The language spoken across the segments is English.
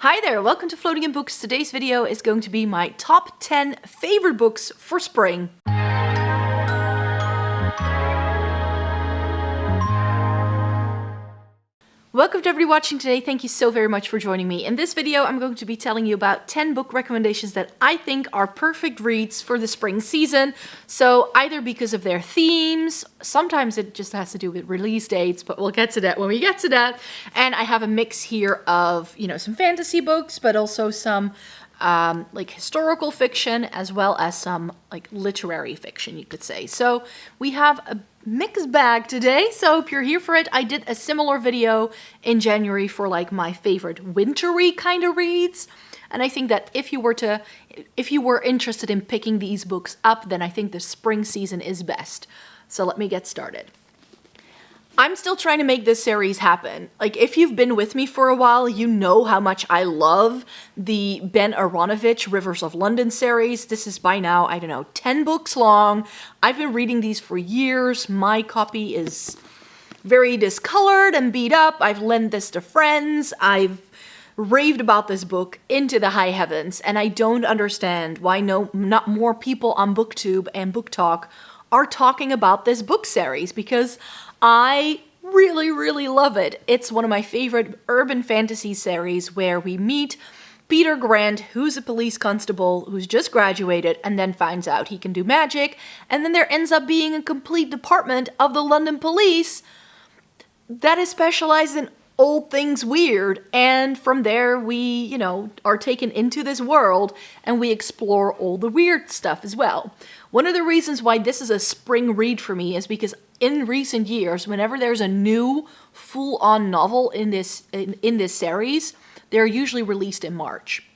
Hi there, welcome to Floating in Books. Today's video is going to be my top 10 favorite books for spring. Welcome to everybody watching today. Thank you so very much for joining me. In this video, I'm going to be telling you about 10 book recommendations that I think are perfect reads for the spring season. So either because of their themes, sometimes it just has to do with release dates, but we'll get to that when we get to that. And I have a mix here of, some fantasy books, but also some historical fiction, as well as some literary fiction, you could say. So we have a mixed bag today, so if you're here for it, I did a similar video in January for my favorite wintry kind of reads, and I think that if you were interested in picking these books up, then I think the spring season is best. So let me get started. I'm still trying to make this series happen. If you've been with me for a while, you know how much I love the Aaronovitch Rivers of London series. This is by now, 10 books long. I've been reading these for years. My copy is very discolored and beat up. I've lent this to friends. I've raved about this book into the high heavens, and I don't understand why not more people on BookTube and Book Talk are talking about this book series, because I really, really love it. It's one of my favorite urban fantasy series where we meet Peter Grant, who's a police constable who's just graduated and then finds out he can do magic, and then there ends up being a complete department of the London police that is specialized in all things weird, and from there we, are taken into this world and we explore all the weird stuff as well. One of the reasons why this is a spring read for me is because in recent years, whenever there's a new full-on novel in this series, they're usually released in March.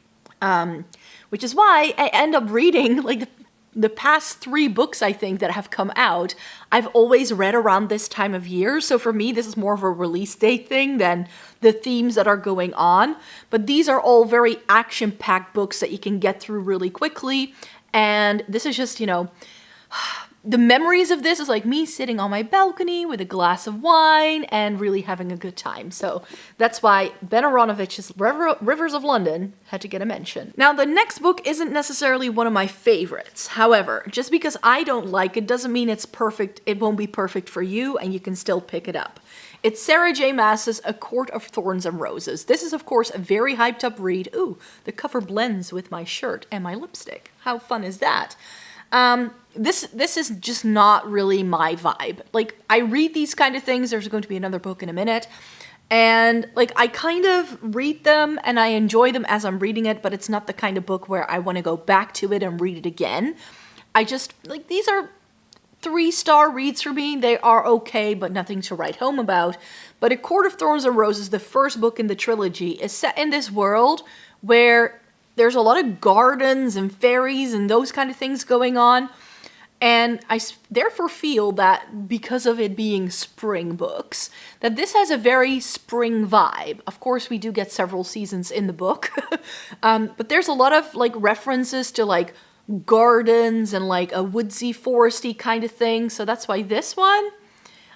Which is why I end up reading the past 3 books, I think, that have come out, I've always read around this time of year. So for me, this is more of a release date thing than the themes that are going on. But these are all very action-packed books that you can get through really quickly. And this is just, the memories of this is me sitting on my balcony with a glass of wine and really having a good time. So that's why Aaronovich's Rivers of London had to get a mention. Now, the next book isn't necessarily one of my favorites. However, just because I don't like it doesn't mean it's perfect. It won't be perfect for you, and you can still pick it up. It's Sarah J. Maas's A Court of Thorns and Roses. This is, of course, a very hyped up read. Ooh, the cover blends with my shirt and my lipstick. How fun is that? This is just not really my vibe. I read these kind of things. There's going to be another book in a minute. And, I kind of read them and I enjoy them as I'm reading it, but it's not the kind of book where I want to go back to it and read it again. I just, these are 3-star reads for me. They are okay, but nothing to write home about. But A Court of Thorns and Roses, the first book in the trilogy, is set in this world where there's a lot of gardens and fairies and those kind of things going on. And I therefore feel that because of it being spring books, that this has a very spring vibe. Of course, we do get several seasons in the book. But there's a lot of references to gardens and a woodsy, foresty kind of thing. So that's why this one,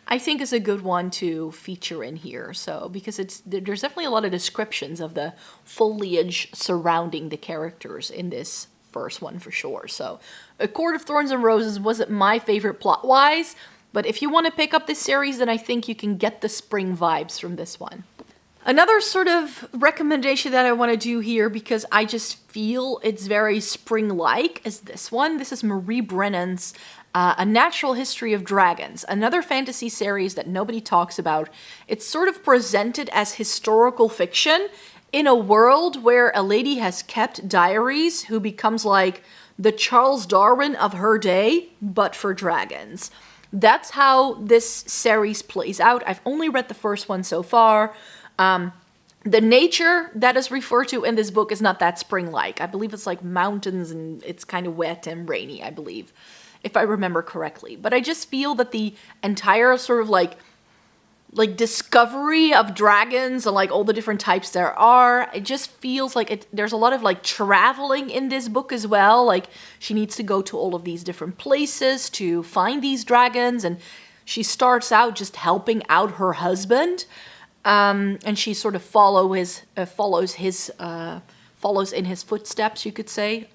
I think, is a good one to feature in here. So because there's definitely a lot of descriptions of the foliage surrounding the characters in this first one for sure. So A Court of Thorns and Roses wasn't my favorite plot-wise, but if you want to pick up this series, then I think you can get the spring vibes from this one. Another sort of recommendation that I want to do here, because I just feel it's very spring-like, is this one. This is Marie Brennan's A Natural History of Dragons, another fantasy series that nobody talks about. It's sort of presented as historical fiction in a world where a lady has kept diaries who becomes the Charles Darwin of her day, but for dragons. That's how this series plays out. I've only read the first one so far. The nature that is referred to in this book is not that spring-like. I believe it's mountains and it's kind of wet and rainy, I believe, if I remember correctly. But I just feel that the entire sort of discovery of dragons and all the different types there are, it just feels there's a lot of traveling in this book as well. She needs to go to all of these different places to find these dragons, and she starts out just helping out her husband. and she sort of follows in his footsteps, you could say.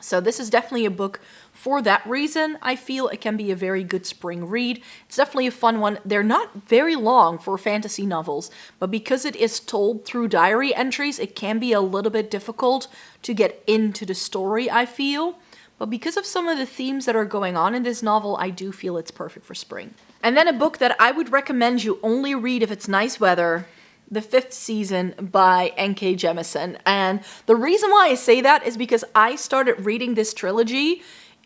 So this is definitely a book for that reason. I feel it can be a very good spring read. It's definitely a fun one. They're not very long for fantasy novels, but because it is told through diary entries, it can be a little bit difficult to get into the story, I feel. But because of some of the themes that are going on in this novel, I do feel it's perfect for spring. And then a book that I would recommend you only read if it's nice weather, The Fifth Season by N.K. Jemisin. And the reason why I say that is because I started reading this trilogy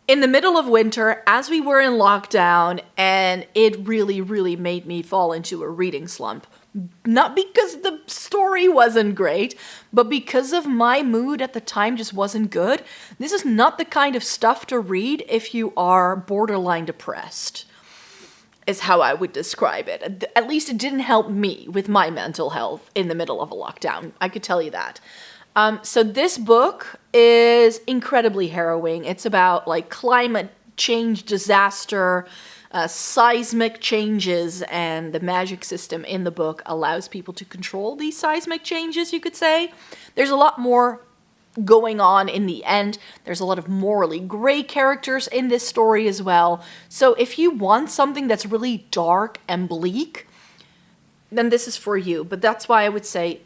in the middle of winter as we were in lockdown, and it really, really made me fall into a reading slump. Not because the story wasn't great, but because of my mood at the time just wasn't good. This is not the kind of stuff to read if you are borderline depressed, is how I would describe it. At least it didn't help me with my mental health in the middle of a lockdown. I could tell you that. So this book is incredibly harrowing. It's about like climate change disaster, seismic changes, and the magic system in the book allows people to control these seismic changes, you could say. There's a lot more going on in the end. There's a lot of morally gray characters in this story as well. So if you want something that's really dark and bleak, then this is for you. But that's why I would say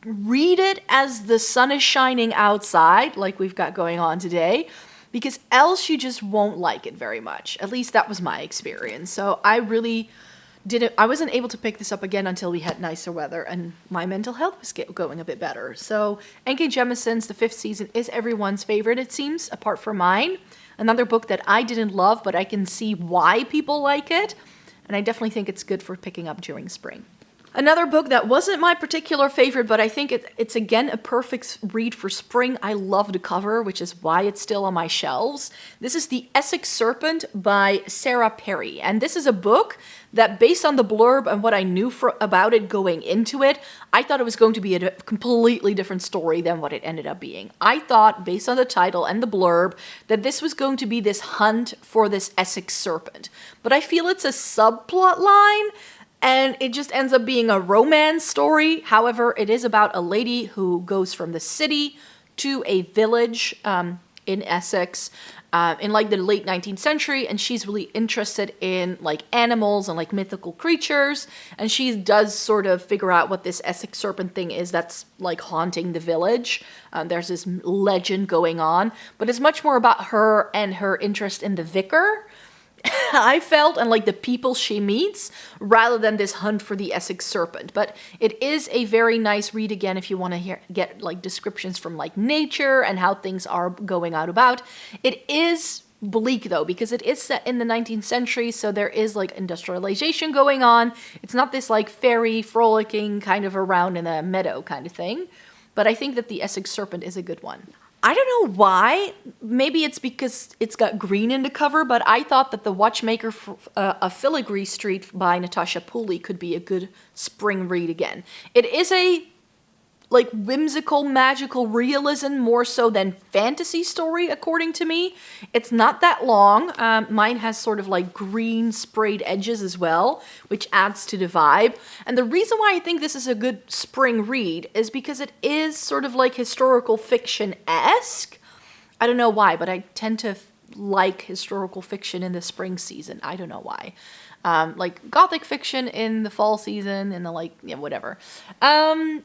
read it as the sun is shining outside, like we've got going on today, because else you just won't like it very much. At least that was my experience. So I wasn't able to pick this up again until we had nicer weather and my mental health was going a bit better. So N.K. Jemisin's The Fifth Season is everyone's favorite, it seems, apart from mine. Another book that I didn't love, but I can see why people like it. And I definitely think it's good for picking up during spring. Another book that wasn't my particular favorite, but I think it's again a perfect read for spring. I love the cover, which is why it's still on my shelves. This is The Essex Serpent by Sarah Perry. And this is a book that, based on the blurb and what I knew about it going into it, I thought it was going to be a completely different story than what it ended up being. I thought, based on the title and the blurb, that this was going to be this hunt for this Essex Serpent. But I feel it's a subplot line, and it just ends up being a romance story. However, it is about a lady who goes from the city to a village in Essex in like the late 19th century, and she's really interested in like animals and like mythical creatures, and she does sort of figure out what this Essex Serpent thing is that's like haunting the village. There's this legend going on, but it's much more about her and her interest in the vicar, I felt, and like the people she meets, rather than this hunt for the Essex Serpent. But it is a very nice read again if you want to get like descriptions from like nature and how things are going out about. It is bleak though, because it is set in the 19th century, so there is like industrialization going on. It's not this like fairy frolicking kind of around in a meadow kind of thing. But I think that the Essex Serpent is a good one. I don't know why. Maybe it's because it's got green in the cover, but I thought that The Watchmaker of Filigree Street by Natasha Pulley could be a good spring read again. It is a like whimsical, magical realism more so than fantasy story, according to me. It's not that long. Mine has sort of like green sprayed edges as well, which adds to the vibe. And the reason why I think this is a good spring read is because it is sort of like historical fiction-esque. I don't know why, but I tend to like historical fiction in the spring season. I don't know why. Like gothic fiction in the fall season and the like, yeah, whatever.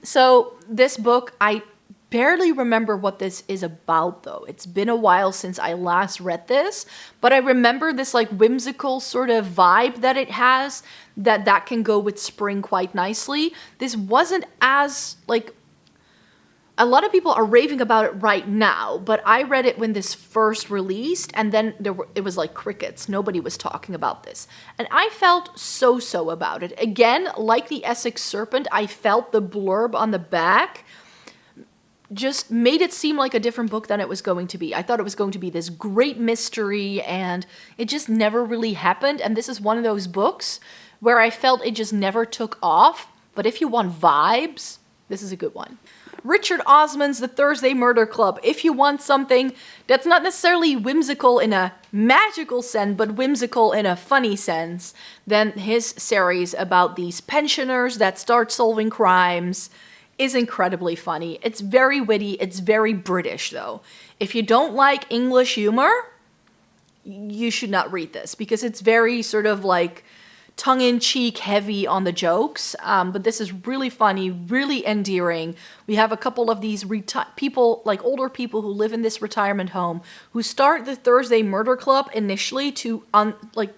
So this book, I barely remember what this is about though. It's been a while since I last read this, but I remember this like whimsical sort of vibe that it has that can go with spring quite nicely. This wasn't as like, a lot of people are raving about it right now, but I read it when this first released, and then it was like crickets. Nobody was talking about this. And I felt so-so about it. Again, like the Essex Serpent, I felt the blurb on the back just made it seem like a different book than it was going to be. I thought it was going to be this great mystery, and it just never really happened. And this is one of those books where I felt it just never took off. But if you want vibes, This is a good one. Richard Osman's The Thursday Murder Club. If you want something that's not necessarily whimsical in a magical sense, but whimsical in a funny sense, then his series about these pensioners that start solving crimes is incredibly funny. It's very witty. It's very British, though. If you don't like English humor, you should not read this, because it's very sort of like tongue-in-cheek, heavy on the jokes, but this is really funny, really endearing. We have a couple of these people, like older people who live in this retirement home, who start the Thursday Murder Club initially to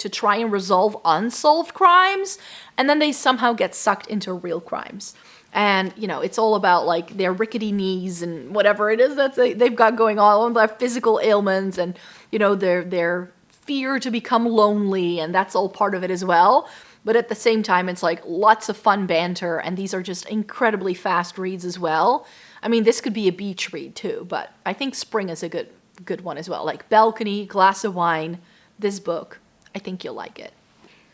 try and resolve unsolved crimes, and then they somehow get sucked into real crimes. And, you know, it's all about, like, their rickety knees and whatever it is that they've got going on, all their physical ailments, and, you know, their fear to become lonely, and that's all part of it as well. But at the same time, it's like lots of fun banter, and these are just incredibly fast reads as well. I mean, this could be a beach read too, but I think spring is a good one as well. Like balcony, glass of wine, this book, I think you'll like it.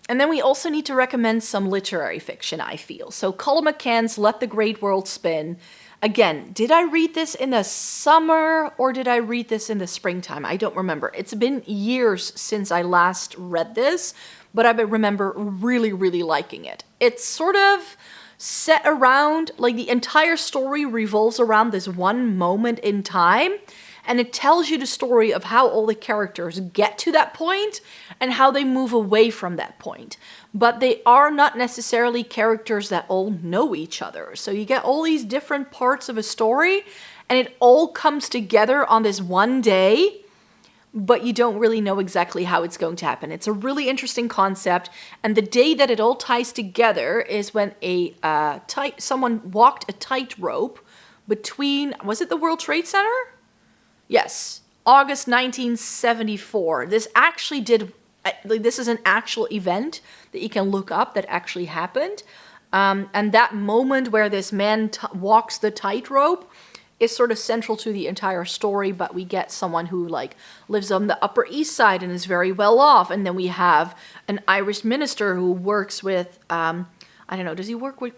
And then we also need to recommend some literary fiction, I feel. So Colin McCann's Let the Great World Spin. Again, did I read this in the summer or did I read this in the springtime? I don't remember. It's been years since I last read this, but I remember really, really liking it. It's sort of set around, like the entire story revolves around this one moment in time, and it tells you the story of how all the characters get to that point and how they move away from that point. But they are not necessarily characters that all know each other. So you get all these different parts of a story, and it all comes together on this one day, but you don't really know exactly how it's going to happen. It's a really interesting concept, and the day that it all ties together is when someone walked a tightrope between, was it the World Trade Center? Yes, August 1974. This is an actual event that you can look up that actually happened. And that moment where this man walks the tightrope is sort of central to the entire story, but we get someone who like lives on the Upper East Side and is very well off. And then we have an Irish minister who works with, I don't know, does he work with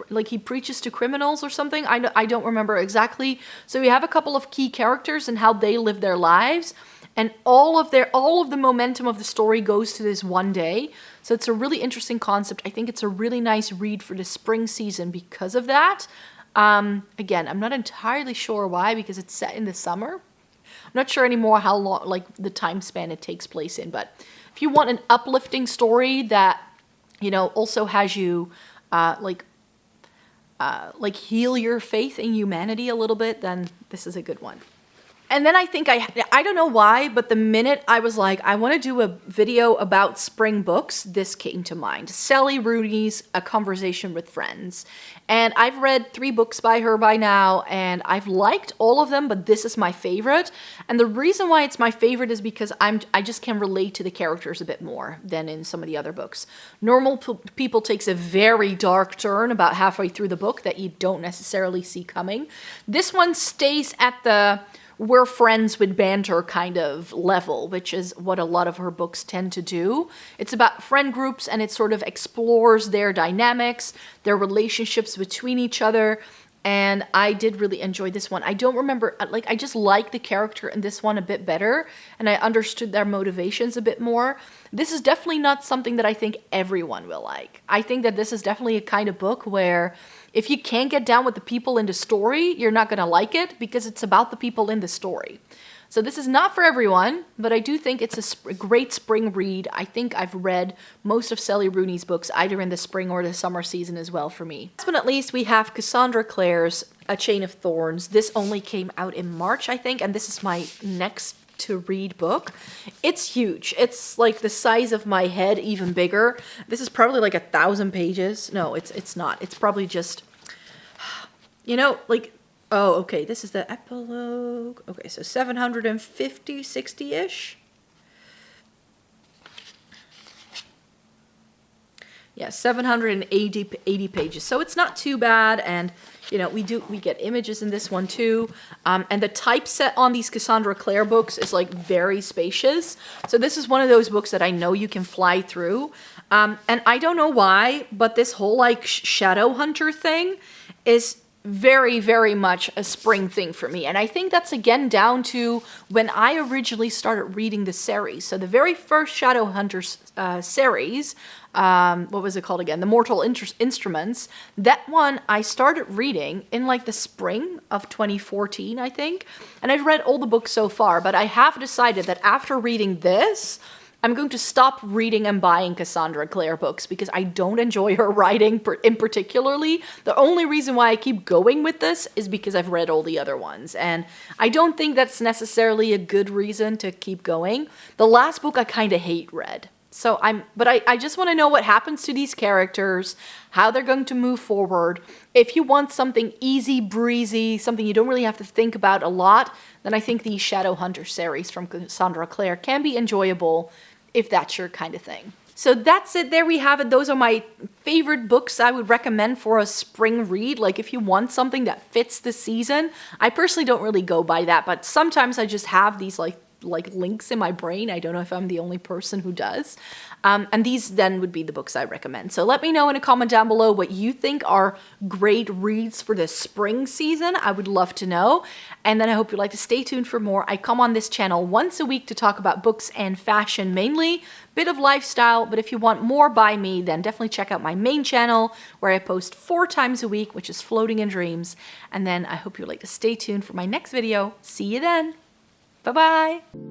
like he preaches to criminals or something? I don't remember exactly. So we have a couple of key characters and how they live their lives. And all of the momentum of the story goes to this one day. So it's a really interesting concept. I think it's a really nice read for the spring season because of that. Again, I'm not entirely sure why, because it's set in the summer. I'm not sure anymore how long, like the time span it takes place in. But if you want an uplifting story that, you know, also has you like heal your faith in humanity a little bit, then this is a good one. And then I think I don't know why, but the minute I was like, I want to do a video about spring books, this came to mind. Sally Rooney's A Conversation with Friends. And I've read 3 books by her by now, and I've liked all of them, but this is my favorite. And the reason why it's my favorite is because I just can relate to the characters a bit more than in some of the other books. Normal People takes a very dark turn about halfway through the book that you don't necessarily see coming. This one stays at the we're friends with banter kind of level, which is what a lot of her books tend to do. It's about friend groups, and it sort of explores their dynamics, their relationships between each other, and I did really enjoy this one. I don't remember, like, I just like the character in this one a bit better, and I understood their motivations a bit more. This is definitely not something that I think everyone will like. I think that this is definitely a kind of book where if you can't get down with the people in the story, you're not going to like it, because it's about the people in the story. So this is not for everyone, but I do think it's a great spring read. I think I've read most of Sally Rooney's books either in the spring or the summer season as well for me. Last but not least, we have Cassandra Clare's A Chain of Thorns. This only came out in March, I think, and this is my next to read book. It's huge. It's like the size of my head, even bigger. This is probably like 1,000 pages. No, it's not. It's probably just, you know, like, oh, okay, this is the epilogue. Okay, so 750, 60-ish. Yeah, 780 pages. So it's not too bad, and you know, we get images in this one too. And the typeset on these Cassandra Clare books is like very spacious. So this is one of those books that I know you can fly through. And I don't know why, but this whole like shadow hunter thing is very, very much a spring thing for me. And I think that's again down to when I originally started reading the series. So the very first Shadowhunters series, what was it called again? The Mortal Instruments. That one I started reading in like the spring of 2014, I think. And I've read all the books so far, but I have decided that after reading this, I'm going to stop reading and buying Cassandra Clare books because I don't enjoy her writing in particularly. The only reason why I keep going with this is because I've read all the other ones. And I don't think that's necessarily a good reason to keep going. The last book I kind of hate read. So I just want to know what happens to these characters, how they're going to move forward. If you want something easy breezy, something you don't really have to think about a lot, then I think the Shadowhunter series from Cassandra Clare can be enjoyable if that's your kind of thing. So that's it. There we have it. Those are my favorite books I would recommend for a spring read. Like if you want something that fits the season. I personally don't really go by that, but sometimes I just have these like links in my brain. I don't know if I'm the only person who does. And these then would be the books I recommend. So let me know in a comment down below what you think are great reads for the spring season. I would love to know. And then I hope you'd like to stay tuned for more. I come on this channel once a week to talk about books and fashion mainly, bit of lifestyle, but if you want more by me, then definitely check out my main channel where I post 4 times a week, which is Floating in Dreams. And then I hope you'd like to stay tuned for my next video. See you then. Bye-bye.